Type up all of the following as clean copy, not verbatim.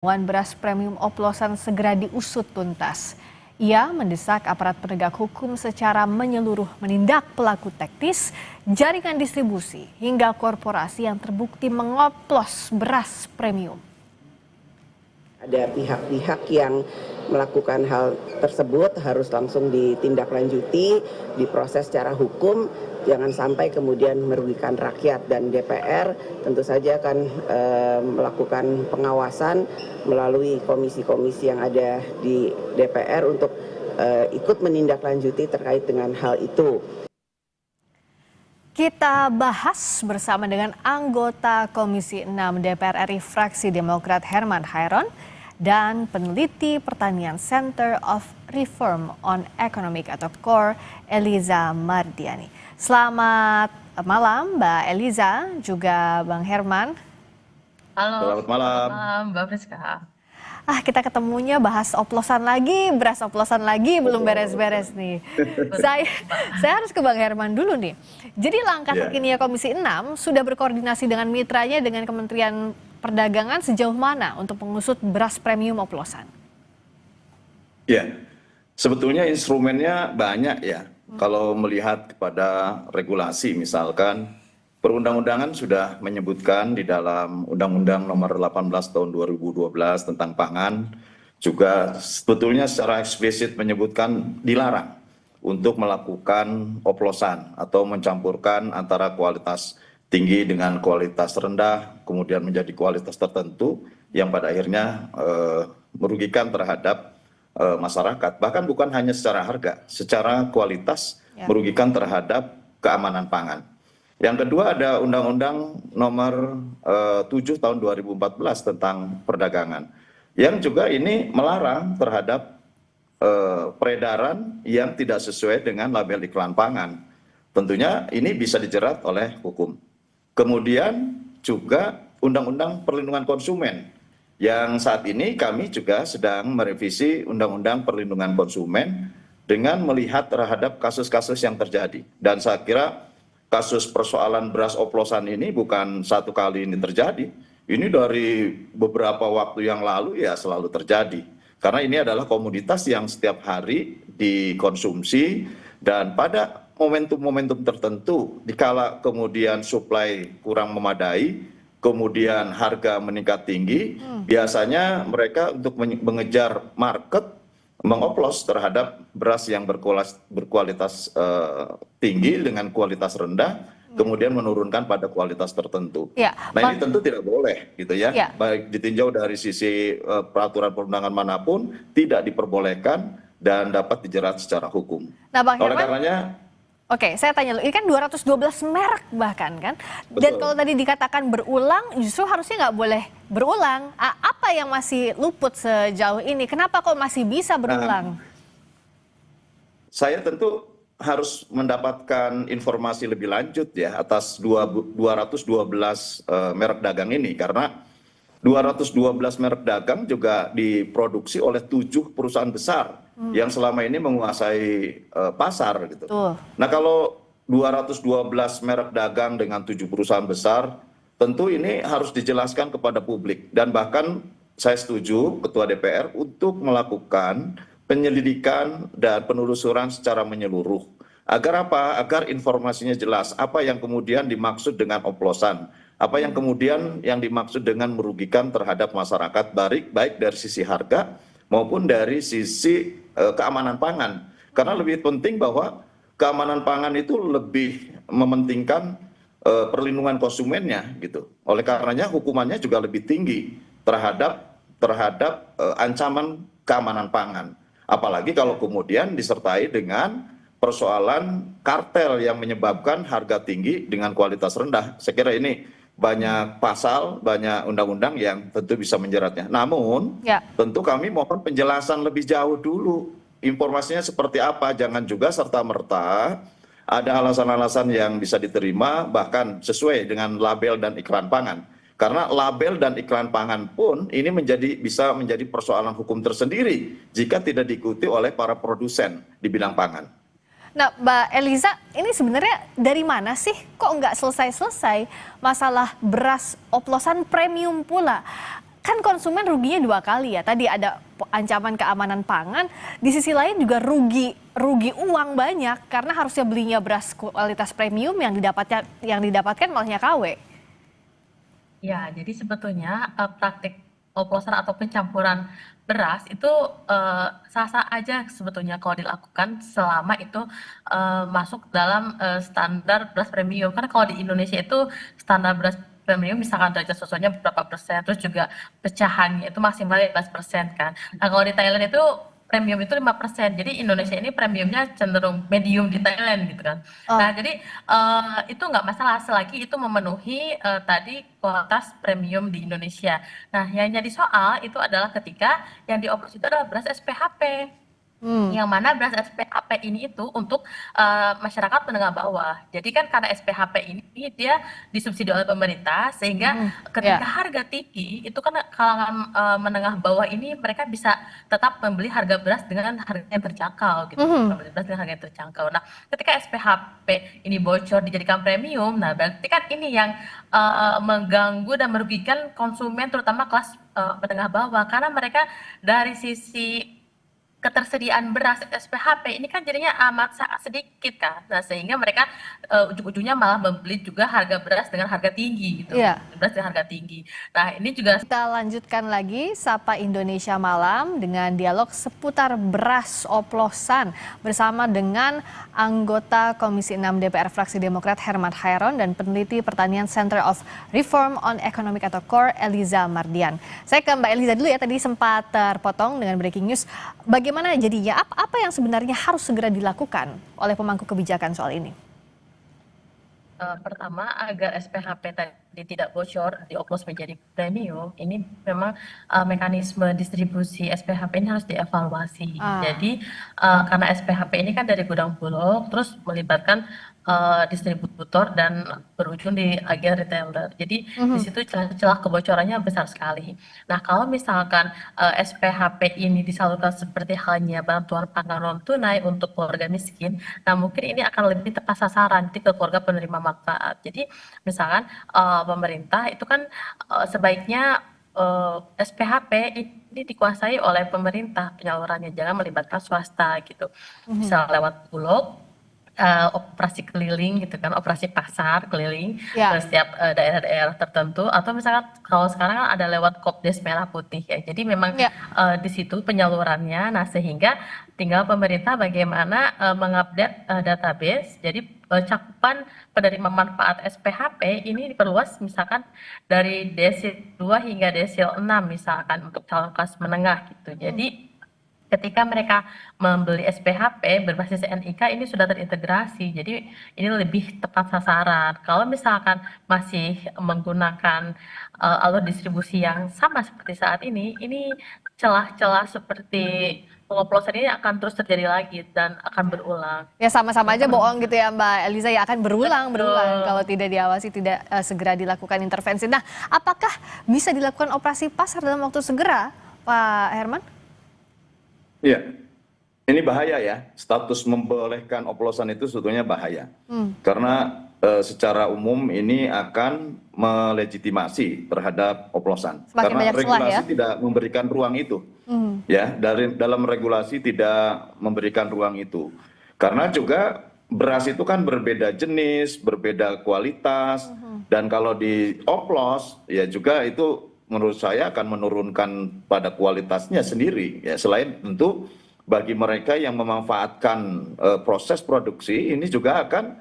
Temuan beras premium oplosan segera diusut tuntas. Ia mendesak aparat penegak hukum secara menyeluruh menindak pelaku teknis, jaringan distribusi, hingga korporasi yang terbukti mengoplos beras premium. Ada pihak-pihak yang melakukan hal tersebut harus langsung ditindaklanjuti, diproses secara hukum, jangan sampai kemudian merugikan rakyat, dan DPR tentu saja akan melakukan pengawasan melalui komisi-komisi yang ada di DPR untuk ikut menindaklanjuti terkait dengan hal itu. Kita bahas bersama dengan anggota Komisi 6 DPR RI fraksi Demokrat Herman Hairon dan peneliti pertanian Center of Reform on Economic atau CORE Eliza Mardiani. Selamat malam Mbak Eliza, juga Bang Herman. Halo, Selamat malam. Mbak Friska. Kita ketemunya bahas oplosan lagi, beras oplosan lagi, belum beres-beres nih. Saya harus ke Bang Herman dulu nih. Jadi langkah terkini Komisi 6 sudah berkoordinasi dengan mitranya dengan Kementerian Perdagangan sejauh mana untuk mengusut beras premium oplosan? Ya, sebetulnya instrumennya banyak ya. Kalau melihat kepada regulasi misalkan, perundang-undangan sudah menyebutkan di dalam Undang-Undang Nomor 18 Tahun 2012 tentang pangan, juga sebetulnya secara eksplisit menyebutkan dilarang untuk melakukan oplosan atau mencampurkan antara kualitas tinggi dengan kualitas rendah, kemudian menjadi kualitas tertentu yang pada akhirnya merugikan terhadap masyarakat. Bahkan bukan hanya secara harga, secara kualitas merugikan terhadap keamanan pangan. Yang kedua ada Undang-Undang Nomor 7 Tahun 2014 tentang perdagangan, yang juga ini melarang terhadap peredaran yang tidak sesuai dengan label iklan pangan. Tentunya ini bisa dijerat oleh hukum. Kemudian juga Undang-Undang Perlindungan Konsumen, yang saat ini kami juga sedang merevisi Undang-Undang Perlindungan Konsumen dengan melihat terhadap kasus-kasus yang terjadi. Dan saya kira kasus persoalan beras oplosan ini bukan satu kali ini terjadi. Ini dari beberapa waktu yang lalu ya selalu terjadi. Karena ini adalah komoditas yang setiap hari dikonsumsi, dan pada momentum-momentum tertentu dikala kemudian suplai kurang memadai, kemudian harga meningkat tinggi, biasanya mereka untuk mengejar market mengoplos terhadap beras yang berkualitas tinggi dengan kualitas rendah, kemudian menurunkan pada kualitas tertentu. Nah ini tentu tidak boleh gitu ya, baik ditinjau dari sisi peraturan perundangan manapun tidak diperbolehkan dan dapat dijerat secara hukum. Nah, Bang Oleh Herman, karenanya, oke, saya tanya dulu, ini kan 212 merek bahkan kan? Dan betul. kalau tadi dikatakan berulang, justru harusnya nggak boleh berulang. Apa yang masih luput sejauh ini? Kenapa kok masih bisa berulang? Saya tentu harus mendapatkan informasi lebih lanjut ya atas 212 merek dagang ini, karena 212 merek dagang juga diproduksi oleh 7 perusahaan besar yang selama ini menguasai pasar gitu. Nah kalau 212 merek dagang dengan 7 perusahaan besar, tentu ini harus dijelaskan kepada publik, dan bahkan saya setuju Ketua DPR untuk melakukan penyelidikan dan penelusuran secara menyeluruh. Agar apa? Agar informasinya jelas, apa yang kemudian dimaksud dengan oplosan, apa yang kemudian yang dimaksud dengan merugikan terhadap masyarakat, baik dari sisi harga maupun dari sisi keamanan pangan. Karena lebih penting bahwa keamanan pangan itu lebih mementingkan perlindungan konsumennya gitu. Oleh karenanya hukumannya juga lebih tinggi terhadap ancaman keamanan pangan. Apalagi kalau kemudian disertai dengan persoalan kartel yang menyebabkan harga tinggi dengan kualitas rendah. Saya kira ini banyak pasal, banyak undang-undang yang tentu bisa menjeratnya. Namun tentu kami mohon penjelasan lebih jauh dulu. Informasinya seperti apa, jangan juga serta-merta ada alasan-alasan yang bisa diterima bahkan sesuai dengan label dan iklan pangan. Karena label dan iklan pangan pun ini bisa menjadi persoalan hukum tersendiri jika tidak diikuti oleh para produsen di bidang pangan. Nah, Mbak Eliza, ini sebenarnya dari mana sih kok nggak selesai-selesai masalah beras oplosan premium pula? kan konsumen ruginya dua kali ya. Tadi ada ancaman keamanan pangan, di sisi lain juga rugi uang banyak karena harusnya belinya beras kualitas premium yang didapatkan malahnya KW. Ya, jadi sebetulnya praktik oplosan atau pencampuran beras itu sah-sah aja sebetulnya kalau dilakukan selama itu masuk dalam standar beras premium. Karena kalau di Indonesia itu standar beras premium misalkan derajat susunya berapa persen, terus juga pecahannya itu maksimalnya 15% kan. Nah kalau di Thailand itu premium itu 5%. Jadi Indonesia ini premiumnya cenderung medium di Thailand gitu kan. Nah, jadi itu nggak masalah selagi itu memenuhi tadi kualitas premium di Indonesia. Nah, yang jadi soal itu adalah ketika yang dioplos itu adalah beras SPHP. Yang mana beras SPHP ini itu untuk masyarakat menengah bawah. Jadi kan karena SPHP ini dia disubsidi oleh pemerintah sehingga ketika harga tinggi itu kan kalangan menengah bawah ini mereka bisa tetap membeli harga beras dengan harga yang terjangkau gitu. Membeli beras dengan harga yang terjangkau. Nah, ketika SPHP ini bocor dijadikan premium, nah berarti kan ini yang mengganggu dan merugikan konsumen terutama kelas menengah bawah karena mereka dari sisi ketersediaan beras SPHP ini kan jadinya amat sangat sedikit kan. Nah, sehingga mereka ujung-ujungnya malah membeli juga harga beras dengan harga tinggi gitu. Beras dengan harga tinggi. Nah, ini juga kita lanjutkan lagi Sapa Indonesia Malam dengan dialog seputar beras oplosan bersama dengan anggota Komisi 6 DPR fraksi Demokrat Herman Hairon dan peneliti pertanian Center of Reform on Economic atau CORE Eliza Mardian. Saya ke Mbak Eliza dulu ya, tadi sempat terpotong dengan breaking news. Bagaimana jadinya, apa yang sebenarnya harus segera dilakukan oleh pemangku kebijakan soal ini? Pertama, agar SPHP tadi tidak bocor, dioplos menjadi premium, ini memang mekanisme distribusi SPHP ini harus dievaluasi. Jadi, karena SPHP ini kan dari gudang bulog, terus melibatkan distributor dan berujung di agen retailer. Jadi di situ celah kebocorannya besar sekali. Nah, kalau misalkan SPHP ini disalurkan seperti halnya bantuan pangan non tunai untuk keluarga miskin, nah mungkin ini akan lebih tepat sasaran ke keluarga penerima manfaat. Jadi misalkan pemerintah itu kan sebaiknya SPHP ini dikuasai oleh pemerintah penyalurannya, jangan melibatkan swasta gitu. Bisa lewat bulog, operasi keliling gitu kan, operasi pasar keliling ke setiap daerah-daerah tertentu, atau misalkan kalau sekarang kan ada lewat Kopdes Merah Putih ya. Jadi memang di situ penyalurannya. Nah, sehingga tinggal pemerintah bagaimana mengupdate database. Jadi cakupan penerima manfaat SPHP ini diperluas misalkan dari desil 2 hingga desil 6 misalkan untuk calon kelas menengah gitu. Jadi ketika mereka membeli SPHP berbasis NIK ini sudah terintegrasi, jadi ini lebih tepat sasaran. Kalau misalkan masih menggunakan alur distribusi yang sama seperti saat ini celah-celah seperti pengoplosan ini akan terus terjadi lagi dan akan berulang. Ya sama-sama aja bohong gitu ya Mbak Eliza, ya akan berulang kalau tidak diawasi, tidak segera dilakukan intervensi. Nah, apakah bisa dilakukan operasi pasar dalam waktu segera, Pak Herman? Iya, ini bahaya ya, status membolehkan oplosan itu sebetulnya bahaya. Karena secara umum ini akan melegitimasi terhadap oplosan. Karena regulasi tidak memberikan ruang itu. Ya, dalam regulasi tidak memberikan ruang itu. Karena juga beras itu kan berbeda jenis, berbeda kualitas, dan kalau dioplos ya juga itu menurut saya akan menurunkan pada kualitasnya sendiri ya, selain tentu bagi mereka yang memanfaatkan proses produksi ini juga akan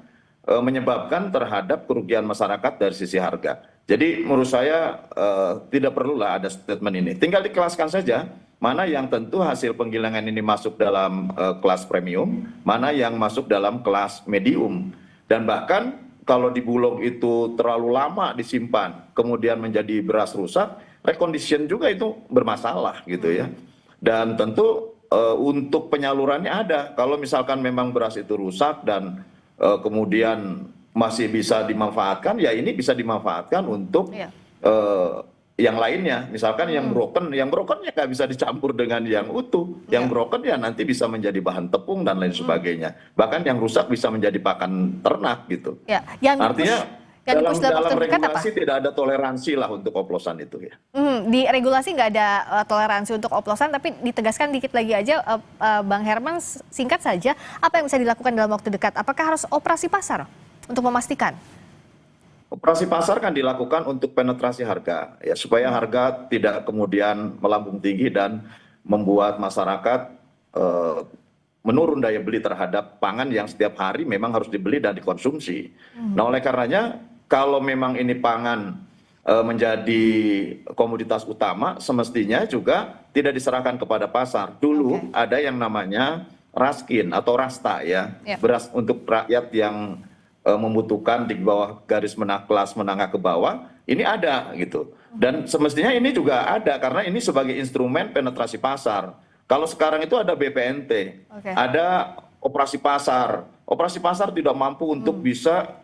menyebabkan terhadap kerugian masyarakat dari sisi harga. Jadi menurut saya tidak perlulah ada statement ini, tinggal dikelaskan saja mana yang tentu hasil penggilingan ini masuk dalam kelas premium, mana yang masuk dalam kelas medium, dan bahkan kalau di bulog itu terlalu lama disimpan, kemudian menjadi beras rusak, recondition juga itu bermasalah gitu ya. Dan tentu untuk penyalurannya ada. Kalau misalkan memang beras itu rusak dan kemudian masih bisa dimanfaatkan, ya ini bisa dimanfaatkan untuk yang lainnya. Misalkan yang broken ya nggak bisa dicampur dengan yang utuh. Yang broken ya nanti bisa menjadi bahan tepung dan lain sebagainya. Bahkan yang rusak bisa menjadi pakan ternak gitu. Ya, artinya Yang dalam di-push dalam waktu dekat apa? regulasi tidak ada toleransi lah untuk oplosan itu ya. Di regulasi nggak ada toleransi untuk oplosan, tapi ditegaskan dikit lagi aja, Bang Herman, singkat saja, apa yang bisa dilakukan dalam waktu dekat? Apakah harus operasi pasar untuk memastikan? Operasi pasar kan dilakukan untuk penetrasi harga, ya supaya harga tidak kemudian melambung tinggi dan membuat masyarakat menurun daya beli terhadap pangan yang setiap hari memang harus dibeli dan dikonsumsi. Nah, oleh karenanya kalau memang ini pangan menjadi komoditas utama, semestinya juga tidak diserahkan kepada pasar. Dulu ada yang namanya raskin atau rasta ya, beras untuk rakyat yang membutuhkan di bawah garis kelas menengah ke bawah, ini ada gitu. Dan semestinya ini juga ada karena ini sebagai instrumen penetrasi pasar. Kalau sekarang itu ada BPNT, ada operasi pasar. Operasi pasar tidak mampu untuk bisa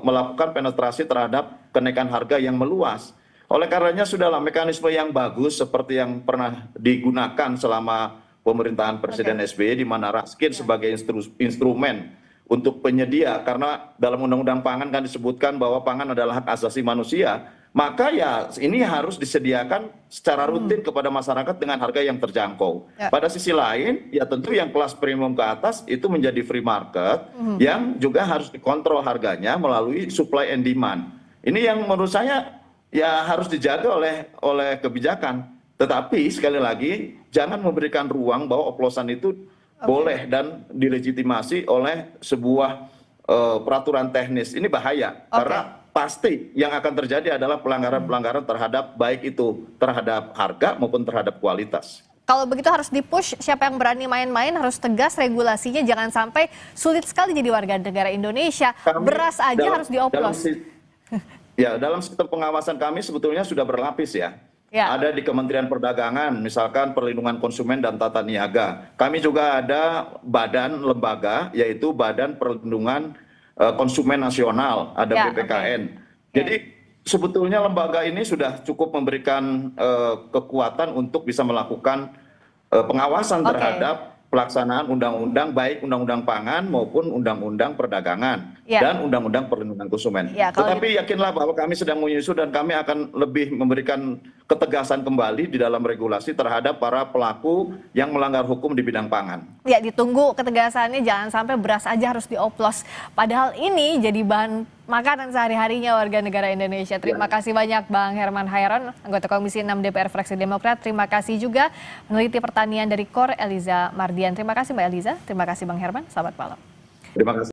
melakukan penetrasi terhadap kenaikan harga yang meluas. Oleh karenanya sudahlah mekanisme yang bagus seperti yang pernah digunakan selama pemerintahan Presiden SBY, di mana raskin sebagai instrumen untuk penyedia, karena dalam undang-undang pangan kan disebutkan bahwa pangan adalah hak asasi manusia, maka ya ini harus disediakan secara rutin kepada masyarakat dengan harga yang terjangkau. Pada sisi lain, ya tentu yang kelas premium ke atas itu menjadi free market yang juga harus dikontrol harganya melalui supply and demand. Ini yang menurut saya ya harus dijaga oleh kebijakan. Tetapi sekali lagi jangan memberikan ruang bahwa oplosan itu boleh dan dilegitimasi oleh sebuah peraturan teknis. Ini bahaya karena pasti yang akan terjadi adalah pelanggaran-pelanggaran terhadap baik itu terhadap harga maupun terhadap kualitas. Kalau begitu harus di-push, siapa yang berani main-main harus tegas regulasinya, jangan sampai sulit sekali jadi warga negara Indonesia. Beras aja harus dioplos. Dalam sistem pengawasan kami sebetulnya sudah berlapis ya. Ada di Kementerian Perdagangan, misalkan Perlindungan Konsumen dan Tata Niaga. Kami juga ada badan lembaga, yaitu Badan Perlindungan Konsumen Nasional, ada BPKN. Jadi sebetulnya lembaga ini sudah cukup memberikan kekuatan untuk bisa melakukan pengawasan terhadap pelaksanaan undang-undang, baik undang-undang pangan maupun undang-undang perdagangan dan undang-undang perlindungan konsumen. Tetapi yakinlah bahwa kami sedang menyusun dan kami akan lebih memberikan ketegasan kembali di dalam regulasi terhadap para pelaku yang melanggar hukum di bidang pangan. Ya, ditunggu ketegasannya, jangan sampai beras aja harus dioplos. Padahal ini jadi bahan makanan sehari-harinya warga negara Indonesia. Terima kasih banyak Bang Herman Hairon, anggota Komisi 6 DPR Fraksi Demokrat. Terima kasih juga peneliti pertanian dari KOR, Eliza Mardian. Terima kasih Mbak Eliza, terima kasih Bang Herman, selamat malam. Terima kasih.